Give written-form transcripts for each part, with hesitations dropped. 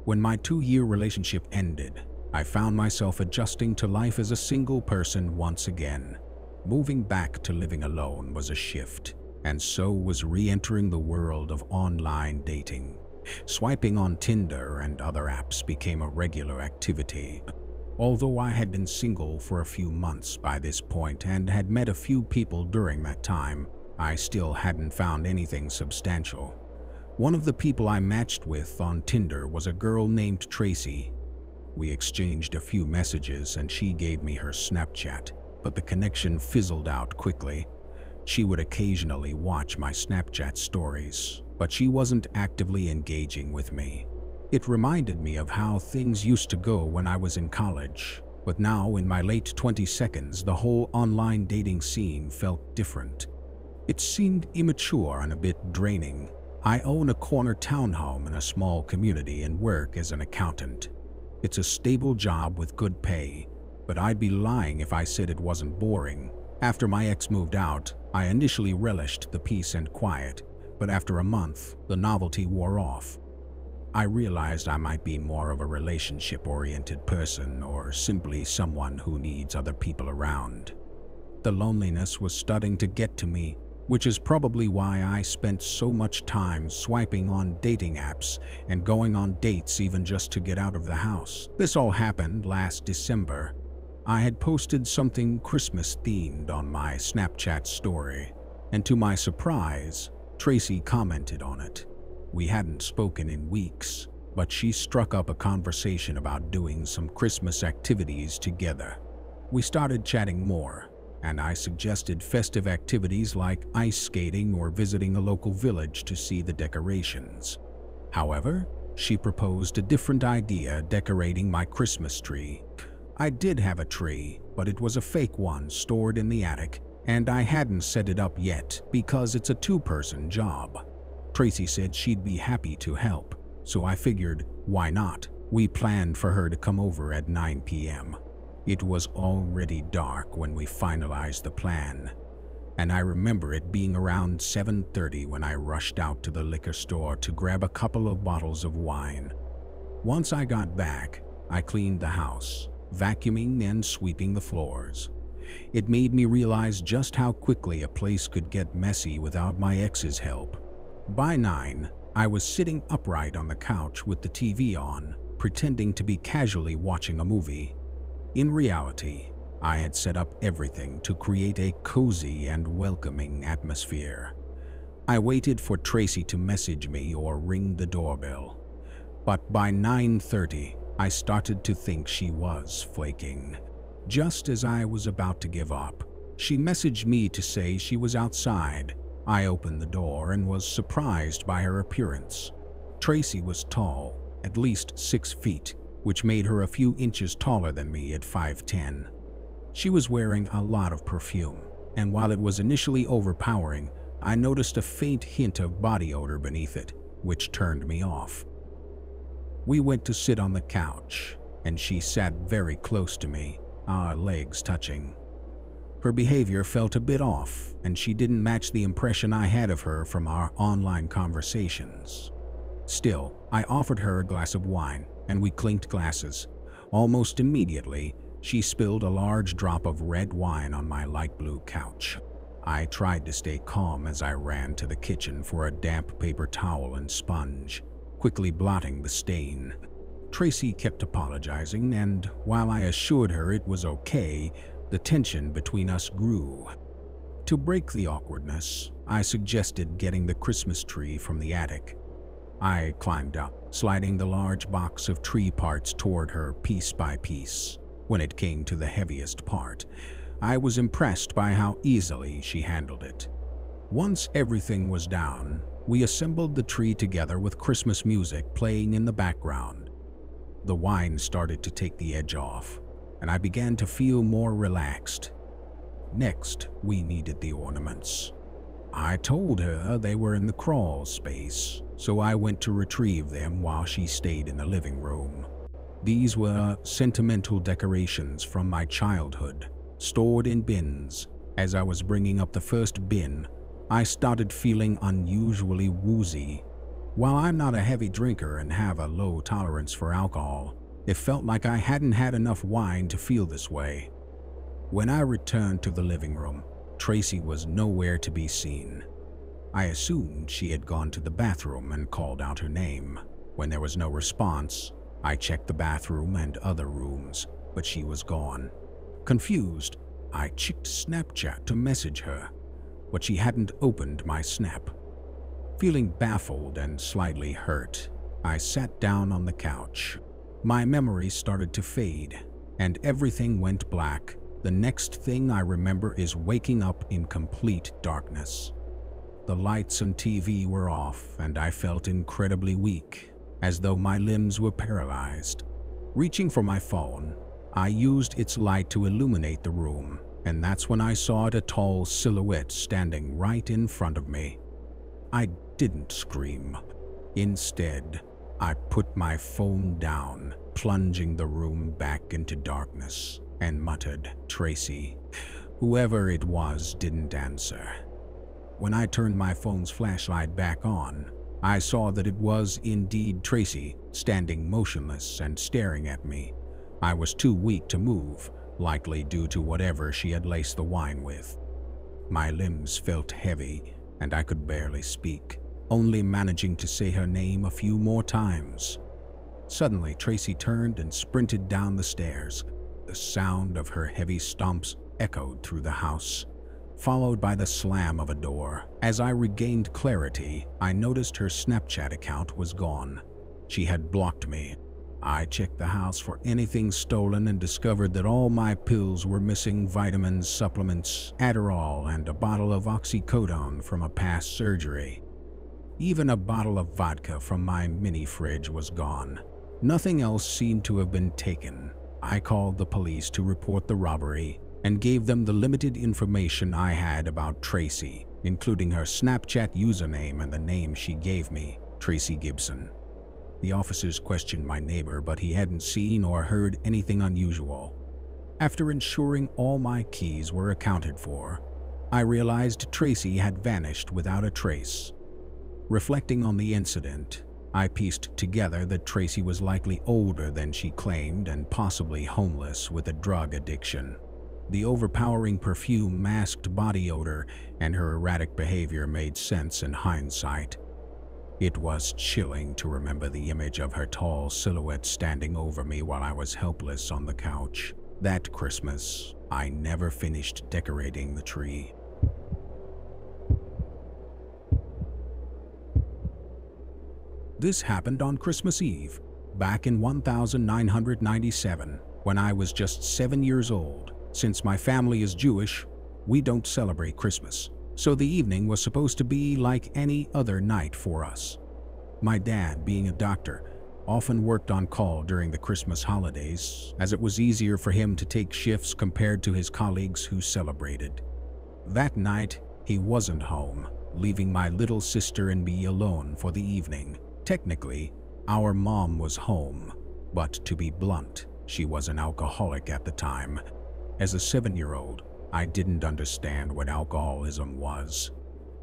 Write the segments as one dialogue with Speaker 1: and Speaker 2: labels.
Speaker 1: When my 2-year relationship ended, I found myself adjusting to life as a single person once again. Moving back to living alone was a shift, and so was re-entering the world of online dating. Swiping on Tinder and other apps became a regular activity. Although I had been single for a few months by this point and had met a few people during that time, I still hadn't found anything substantial. One of the people I matched with on Tinder was a girl named Tracy. We exchanged a few messages and she gave me her Snapchat, but the connection fizzled out quickly. She would occasionally watch my Snapchat stories, but she wasn't actively engaging with me. It reminded me of how things used to go when I was in college, but now in my late 22s, the whole online dating scene felt different. It seemed immature and a bit draining. I own a corner townhome in a small community and work as an accountant. It's a stable job with good pay, but I'd be lying if I said it wasn't boring. After my ex moved out, I initially relished the peace and quiet, but after a month, the novelty wore off. I realized I might be more of a relationship-oriented person or simply someone who needs other people around. The loneliness was starting to get to me, which is probably why I spent so much time swiping on dating apps and going on dates even just to get out of the house. This all happened last December. I had posted something Christmas-themed on my Snapchat story, and to my surprise, Tracy commented on it. We hadn't spoken in weeks, but she struck up a conversation about doing some Christmas activities together. We started chatting more, and I suggested festive activities like ice skating or visiting a local village to see the decorations. However, she proposed a different idea, decorating my Christmas tree. I did have a tree, but it was a fake one stored in the attic, and I hadn't set it up yet because it's a two-person job. Tracy said she'd be happy to help, so I figured, why not? We planned for her to come over at 9 p.m. It was already dark when we finalized the plan, and I remember it being around 7:30 when I rushed out to the liquor store to grab a couple of bottles of wine. Once I got back, I cleaned the house, vacuuming and sweeping the floors. It made me realize just how quickly a place could get messy without my ex's help. By 9, I was sitting upright on the couch with the TV on, pretending to be casually watching a movie. In reality, I had set up everything to create a cozy and welcoming atmosphere. I waited for Tracy to message me or ring the doorbell. But by 9:30, I started to think she was flaking. Just as I was about to give up, she messaged me to say she was outside. I opened the door and was surprised by her appearance. Tracy was tall, at least 6 feet, which made her a few inches taller than me at 5'10". She was wearing a lot of perfume, and while it was initially overpowering, I noticed a faint hint of body odor beneath it, which turned me off. We went to sit on the couch, and she sat very close to me, our legs touching. Her behavior felt a bit off, and she didn't match the impression I had of her from our online conversations. Still, I offered her a glass of wine, and we clinked glasses. Almost immediately, she spilled a large drop of red wine on my light blue couch. I tried to stay calm as I ran to the kitchen for a damp paper towel and sponge, quickly blotting the stain. Tracy kept apologizing, and while I assured her it was okay, the tension between us grew. To break the awkwardness, I suggested getting the Christmas tree from the attic. I climbed up, sliding the large box of tree parts toward her piece by piece. When it came to the heaviest part, I was impressed by how easily she handled it. Once everything was down, we assembled the tree together with Christmas music playing in the background. The wine started to take the edge off, and I began to feel more relaxed. Next, we needed the ornaments. I told her they were in the crawl space, so I went to retrieve them while she stayed in the living room. These were sentimental decorations from my childhood, stored in bins. As I was bringing up the first bin, I started feeling unusually woozy. While I'm not a heavy drinker and have a low tolerance for alcohol, it felt like I hadn't had enough wine to feel this way. When I returned to the living room, Tracy was nowhere to be seen. I assumed she had gone to the bathroom and called out her name. When there was no response, I checked the bathroom and other rooms, but she was gone. Confused, I checked Snapchat to message her, but she hadn't opened my snap. Feeling baffled and slightly hurt, I sat down on the couch. My memories started to fade, and everything went black. The next thing I remember is waking up in complete darkness. The lights and TV were off, and I felt incredibly weak, as though my limbs were paralyzed. Reaching for my phone, I used its light to illuminate the room, and that's when I saw a tall silhouette standing right in front of me. I didn't scream. Instead, I put my phone down, plunging the room back into darkness, and muttered, "Tracy." Whoever it was didn't answer. When I turned my phone's flashlight back on, I saw that it was indeed Tracy, standing motionless and staring at me. I was too weak to move, likely due to whatever she had laced the wine with. My limbs felt heavy, and I could barely speak, only managing to say her name a few more times. Suddenly, Tracy turned and sprinted down the stairs. The sound of her heavy stomps echoed through the house, followed by the slam of a door. As I regained clarity, I noticed her Snapchat account was gone. She had blocked me. I checked the house for anything stolen and discovered that all my pills were missing: vitamins, supplements, Adderall, and a bottle of oxycodone from a past surgery. Even a bottle of vodka from my mini fridge was gone. Nothing else seemed to have been taken. I called the police to report the robbery and gave them the limited information I had about Tracy, including her Snapchat username and the name she gave me, Tracy Gibson. The officers questioned my neighbor, but he hadn't seen or heard anything unusual. After ensuring all my keys were accounted for, I realized Tracy had vanished without a trace. Reflecting on the incident, I pieced together that Tracy was likely older than she claimed and possibly homeless with a drug addiction. The overpowering perfume, masked body odor, and her erratic behavior made sense in hindsight. It was chilling to remember the image of her tall silhouette standing over me while I was helpless on the couch. That Christmas, I never finished decorating the tree. This happened on Christmas Eve, back in 1997, when I was just 7 years old. Since my family is Jewish, we don't celebrate Christmas, so the evening was supposed to be like any other night for us. My dad, being a doctor, often worked on call during the Christmas holidays, as it was easier for him to take shifts compared to his colleagues who celebrated. That night, he wasn't home, leaving my little sister and me alone for the evening. Technically, our mom was home, but to be blunt, she was an alcoholic at the time. As a 7-year-old, I didn't understand what alcoholism was.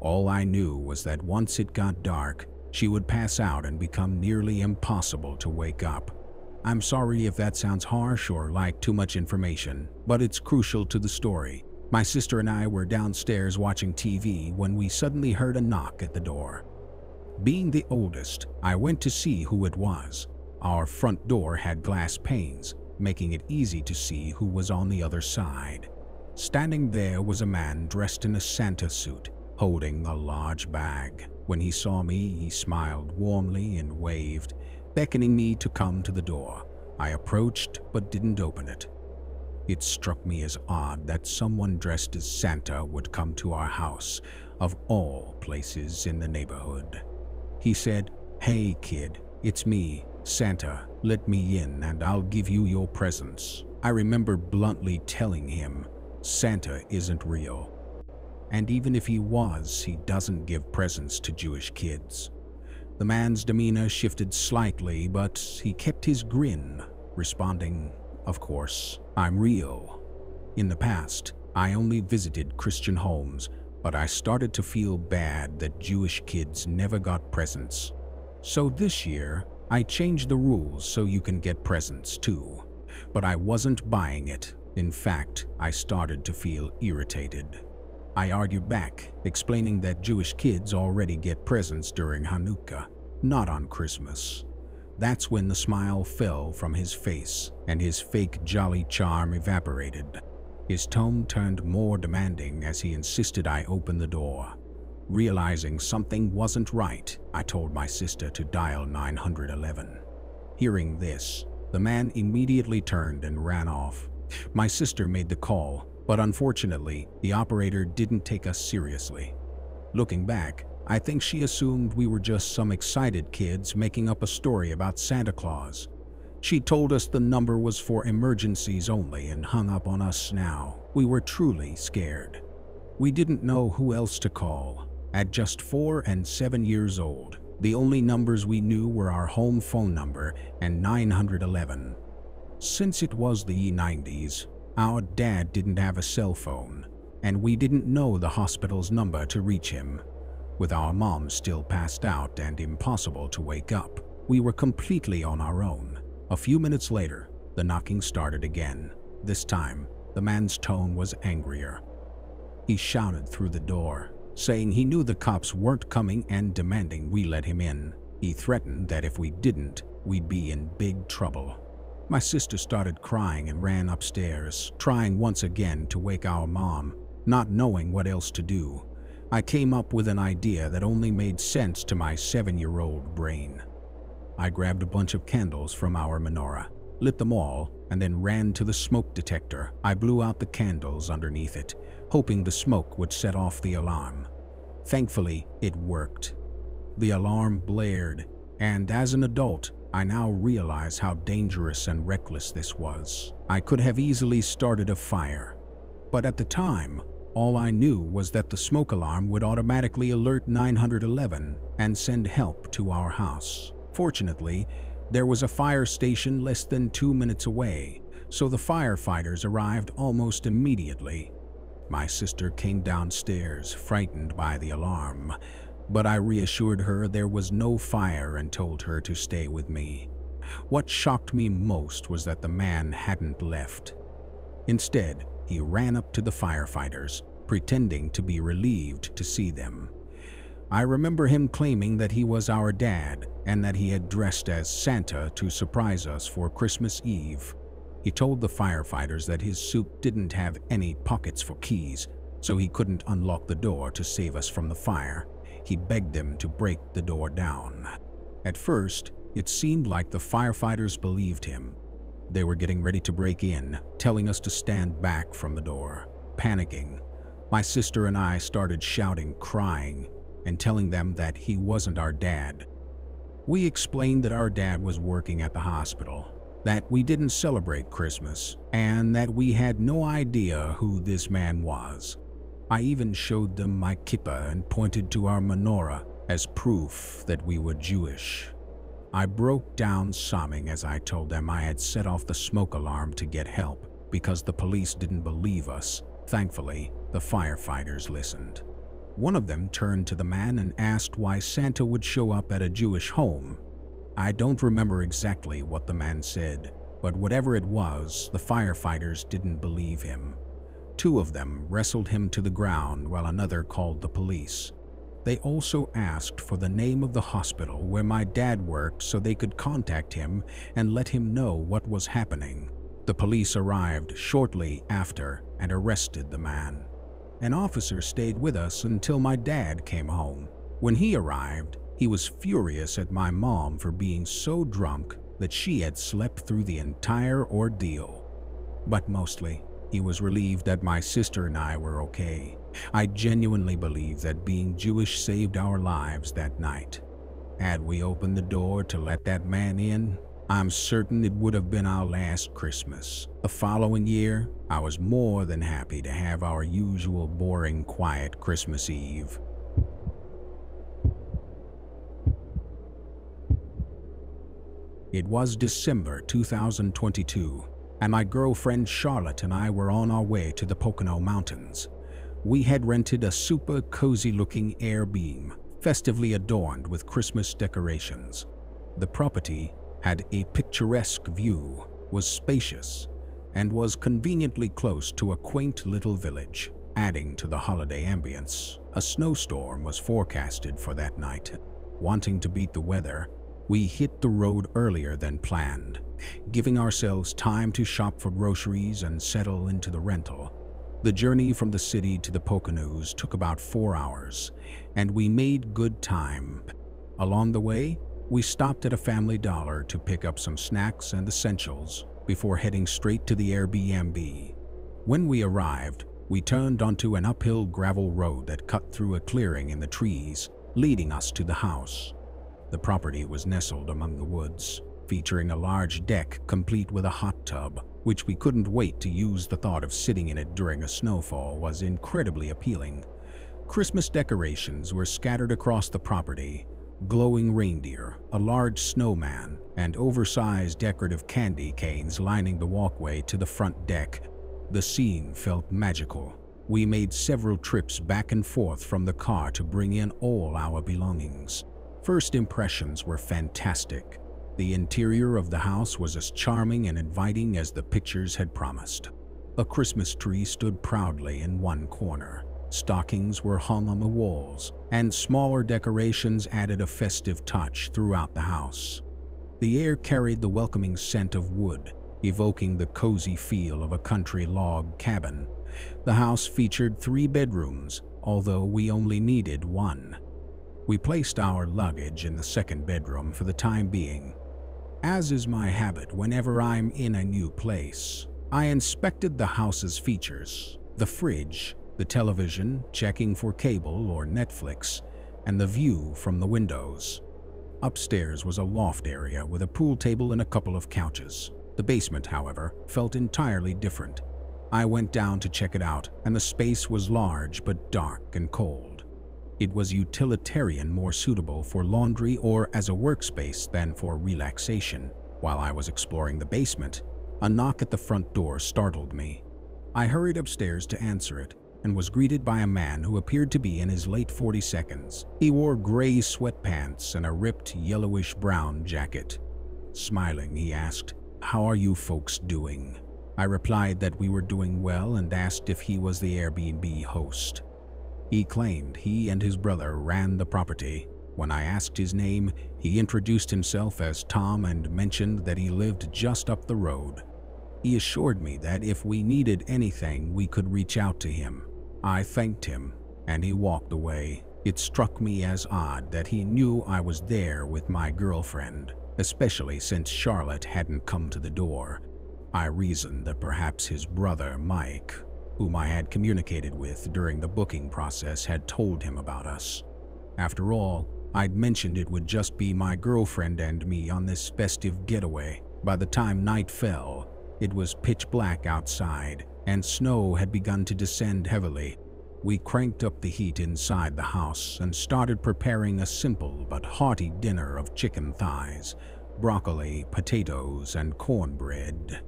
Speaker 1: All I knew was that once it got dark, she would pass out and become nearly impossible to wake up. I'm sorry if that sounds harsh or like too much information, but it's crucial to the story. My sister and I were downstairs watching TV when we suddenly heard a knock at the door. Being the oldest, I went to see who it was. Our front door had glass panes, making it easy to see who was on the other side. Standing there was a man dressed in a Santa suit, holding a large bag. When he saw me, he smiled warmly and waved, beckoning me to come to the door. I approached but didn't open it. It struck me as odd that someone dressed as Santa would come to our house, of all places in the neighborhood. He said, "Hey kid, it's me, Santa. Let me in and I'll give you your presents." I remember bluntly telling him, Santa isn't real. And even if he was, he doesn't give presents to Jewish kids. The man's demeanor shifted slightly, but he kept his grin, responding, "Of course, I'm real." In the past, I only visited Christian homes, but I started to feel bad that Jewish kids never got presents. So this year, I changed the rules so you can get presents too. But I wasn't buying it. In fact, I started to feel irritated. I argued back, explaining that Jewish kids already get presents during Hanukkah, not on Christmas. That's when the smile fell from his face and his fake jolly charm evaporated. His tone turned more demanding as he insisted I open the door. Realizing something wasn't right, I told my sister to dial 911. Hearing this, the man immediately turned and ran off. My sister made the call, but unfortunately, the operator didn't take us seriously. Looking back, I think she assumed we were just some excited kids making up a story about Santa Claus. She told us the number was for emergencies only and hung up on us now. We were truly scared. We didn't know who else to call. At just 4 and 7 years old, the only numbers we knew were our home phone number and 911. Since it was the 90s, our dad didn't have a cell phone, and we didn't know the hospital's number to reach him. With our mom still passed out and impossible to wake up, we were completely on our own. A few minutes later, the knocking started again. This time, the man's tone was angrier. He shouted through the door, saying he knew the cops weren't coming and demanding we let him in. He threatened that if we didn't, we'd be in big trouble. My sister started crying and ran upstairs, trying once again to wake our mom, not knowing what else to do. I came up with an idea that only made sense to my 7-year-old brain. I grabbed a bunch of candles from our menorah, lit them all, and then ran to the smoke detector. I blew out the candles underneath it, hoping the smoke would set off the alarm. Thankfully, it worked. The alarm blared, and as an adult, I now realize how dangerous and reckless this was. I could have easily started a fire, but at the time, all I knew was that the smoke alarm would automatically alert 911 and send help to our house. Fortunately, there was a fire station less than 2 minutes away, so the firefighters arrived almost immediately. My sister came downstairs, frightened by the alarm, but I reassured her there was no fire and told her to stay with me. What shocked me most was that the man hadn't left. Instead, he ran up to the firefighters, pretending to be relieved to see them. I remember him claiming that he was our dad and that he had dressed as Santa to surprise us for Christmas Eve. He told the firefighters that his suit didn't have any pockets for keys, so he couldn't unlock the door to save us from the fire. He begged them to break the door down. At first, it seemed like the firefighters believed him. They were getting ready to break in, telling us to stand back from the door. Panicking, my sister and I started shouting, crying, and telling them that he wasn't our dad. We explained that our dad was working at the hospital, that we didn't celebrate Christmas, and that we had no idea who this man was. I even showed them my kippah and pointed to our menorah as proof that we were Jewish. I broke down sobbing as I told them I had set off the smoke alarm to get help because the police didn't believe us. Thankfully, the firefighters listened. One of them turned to the man and asked why Santa would show up at a Jewish home. I don't remember exactly what the man said, but whatever it was, the firefighters didn't believe him. 2 of them wrestled him to the ground while another called the police. They also asked for the name of the hospital where my dad worked so they could contact him and let him know what was happening. The police arrived shortly after and arrested the man. An officer stayed with us until my dad came home. When he arrived, he was furious at my mom for being so drunk that she had slept through the entire ordeal. But mostly, he was relieved that my sister and I were okay. I genuinely believe that being Jewish saved our lives that night. Had we opened the door to let that man in, I'm certain it would have been our last Christmas. The following year, I was more than happy to have our usual boring, quiet Christmas Eve. It was December 2022, and my girlfriend Charlotte and I were on our way to the Pocono Mountains. We had rented a super cozy-looking Airbnb festively adorned with Christmas decorations. The property had a picturesque view, was spacious, and was conveniently close to a quaint little village, adding to the holiday ambience. A snowstorm was forecasted for that night. Wanting to beat the weather, we hit the road earlier than planned, giving ourselves time to shop for groceries and settle into the rental. The journey from the city to the Poconos took about 4 hours, and we made good time. Along the way, we stopped at a Family Dollar to pick up some snacks and essentials before heading straight to the Airbnb. When we arrived, we turned onto an uphill gravel road that cut through a clearing in the trees, leading us to the house. The property was nestled among the woods, featuring a large deck complete with a hot tub, which we couldn't wait to use. The thought of sitting in it during a snowfall was incredibly appealing. Christmas decorations were scattered across the property, glowing reindeer, a large snowman, and oversized decorative candy canes lining the walkway to the front deck. The scene felt magical. We made several trips back and forth from the car to bring in all our belongings. First impressions were fantastic. The interior of the house was as charming and inviting as the pictures had promised. A Christmas tree stood proudly in one corner. Stockings were hung on the walls, and smaller decorations added a festive touch throughout the house. The air carried the welcoming scent of wood, evoking the cozy feel of a country log cabin. The house featured 3 bedrooms, although we only needed 1. We placed our luggage in the second bedroom for the time being. As is my habit whenever I'm in a new place, I inspected the house's features: the fridge, the television, checking for cable or Netflix, and the view from the windows. Upstairs was a loft area with a pool table and a couple of couches. The basement, however, felt entirely different. I went down to check it out, and the space was large but dark and cold. It was utilitarian, more suitable for laundry or as a workspace than for relaxation. While I was exploring the basement, a knock at the front door startled me. I hurried upstairs to answer it and was greeted by a man who appeared to be in his late 40s. He wore gray sweatpants and a ripped yellowish-brown jacket. Smiling, he asked, "How are you folks doing?" I replied that we were doing well and asked if he was the Airbnb host. He claimed he and his brother ran the property. When I asked his name, he introduced himself as Tom and mentioned that he lived just up the road. He assured me that if we needed anything, we could reach out to him. I thanked him, and he walked away. It struck me as odd that he knew I was there with my girlfriend, especially since Charlotte hadn't come to the door. I reasoned that perhaps his brother, Mike, whom I had communicated with during the booking process, had told him about us. After all, I'd mentioned it would just be my girlfriend and me on this festive getaway. By the time night fell, it was pitch black outside, and snow had begun to descend heavily. We cranked up the heat inside the house and started preparing a simple but hearty dinner of chicken thighs, broccoli, potatoes, and cornbread.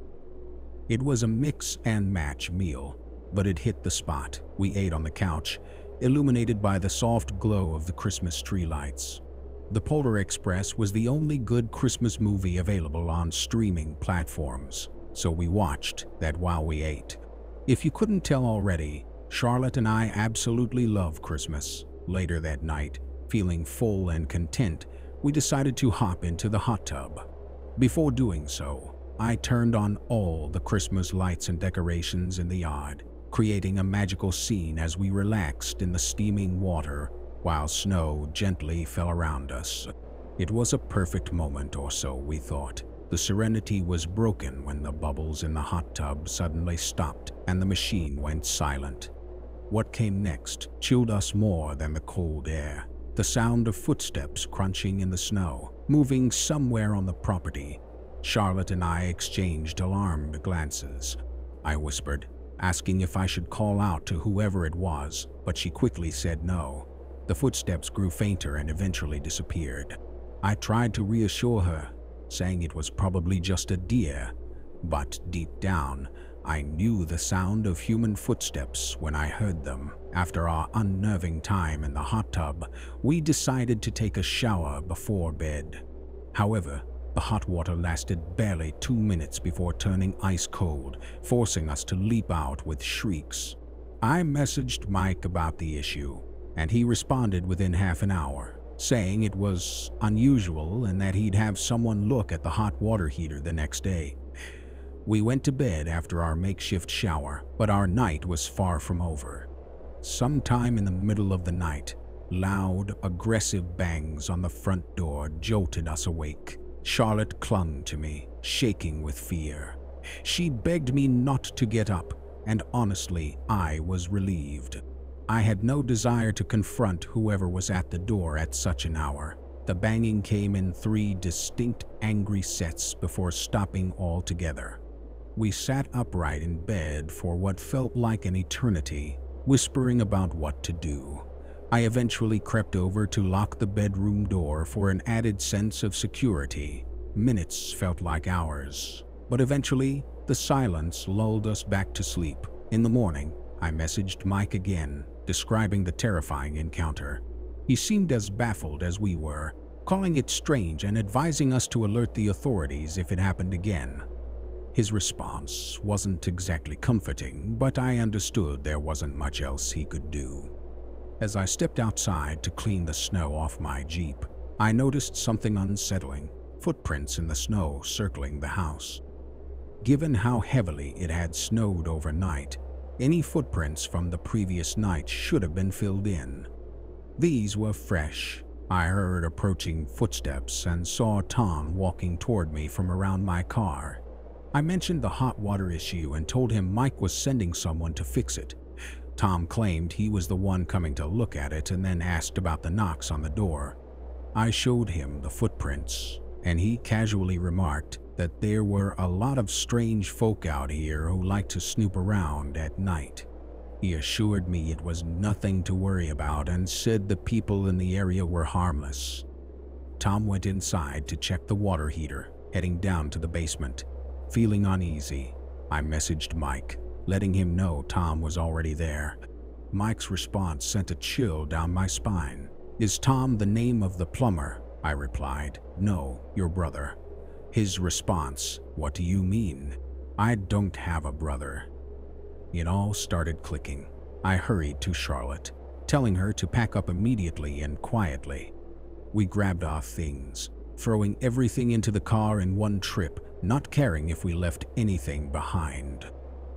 Speaker 1: It was a mix-and-match meal, but it hit the spot. We ate on the couch, illuminated by the soft glow of the Christmas tree lights. The Polar Express was the only good Christmas movie available on streaming platforms, so we watched that while we ate. If you couldn't tell already, Charlotte and I absolutely love Christmas. Later that night, feeling full and content, we decided to hop into the hot tub. Before doing so, I turned on all the Christmas lights and decorations in the yard, creating a magical scene as we relaxed in the steaming water while snow gently fell around us. It was a perfect moment, or so we thought. The serenity was broken when the bubbles in the hot tub suddenly stopped and the machine went silent. What came next chilled us more than the cold air. The sound of footsteps crunching in the snow, moving somewhere on the property. Charlotte and I exchanged alarmed glances. I whispered, asking if I should call out to whoever it was, but she quickly said no. The footsteps grew fainter and eventually disappeared. I tried to reassure her, saying it was probably just a deer, but deep down, I knew the sound of human footsteps when I heard them. After our unnerving time in the hot tub, we decided to take a shower before bed. However, the hot water lasted barely 2 minutes before turning ice cold, forcing us to leap out with shrieks. I messaged Mike about the issue, and he responded within half an hour, saying it was unusual and that he'd have someone look at the hot water heater the next day. We went to bed after our makeshift shower, but our night was far from over. Sometime in the middle of the night, loud, aggressive bangs on the front door jolted us awake. Charlotte clung to me, shaking with fear. She begged me not to get up, and honestly, I was relieved. I had no desire to confront whoever was at the door at such an hour. The banging came in 3 distinct angry sets before stopping altogether. We sat upright in bed for what felt like an eternity, whispering about what to do. I eventually crept over to lock the bedroom door for an added sense of security. Minutes felt like hours, but eventually the silence lulled us back to sleep. In the morning, I messaged Mike again, describing the terrifying encounter. He seemed as baffled as we were, calling it strange and advising us to alert the authorities if it happened again. His response wasn't exactly comforting, but I understood there wasn't much else he could do. As I stepped outside to clean the snow off my Jeep, I noticed something unsettling: footprints in the snow circling the house. Given how heavily it had snowed overnight, any footprints from the previous night should have been filled in. These were fresh. I heard approaching footsteps and saw Tom walking toward me from around my car. I mentioned the hot water issue and told him Mike was sending someone to fix it. Tom claimed he was the one coming to look at it and then asked about the knocks on the door. I showed him the footprints, and he casually remarked that there were a lot of strange folk out here who like to snoop around at night. He assured me it was nothing to worry about and said the people in the area were harmless. Tom went inside to check the water heater, heading down to the basement. Feeling uneasy, I messaged Mike, letting him know Tom was already there. Mike's response sent a chill down my spine. "Is Tom the name of the plumber?" I replied. "No, your brother." His response: "What do you mean?" "I don't have a brother." It all started clicking. I hurried to Charlotte, telling her to pack up immediately and quietly. We grabbed our things, throwing everything into the car in one trip, not caring if we left anything behind.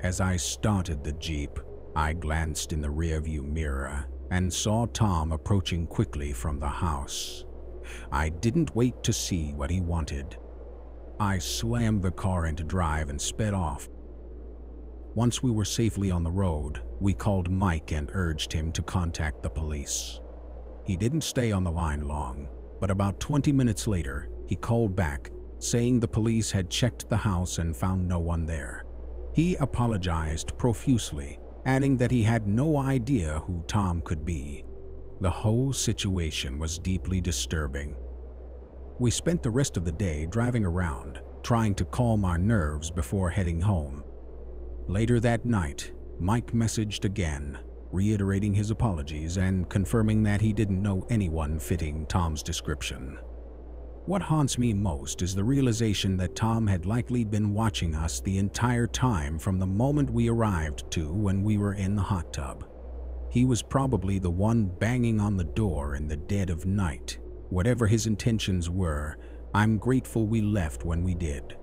Speaker 1: As I started the Jeep, I glanced in the rearview mirror and saw Tom approaching quickly from the house. I didn't wait to see what he wanted. I slammed the car into drive and sped off. Once we were safely on the road, we called Mike and urged him to contact the police. He didn't stay on the line long, but about 20 minutes later, he called back, saying the police had checked the house and found no one there. He apologized profusely, adding that he had no idea who Tom could be. The whole situation was deeply disturbing. We spent the rest of the day driving around, trying to calm our nerves before heading home. Later that night, Mike messaged again, reiterating his apologies and confirming that he didn't know anyone fitting Tom's description. What haunts me most is the realization that Tom had likely been watching us the entire time from the moment we arrived to when we were in the hot tub. He was probably the one banging on the door in the dead of night. Whatever his intentions were, I'm grateful we left when we did.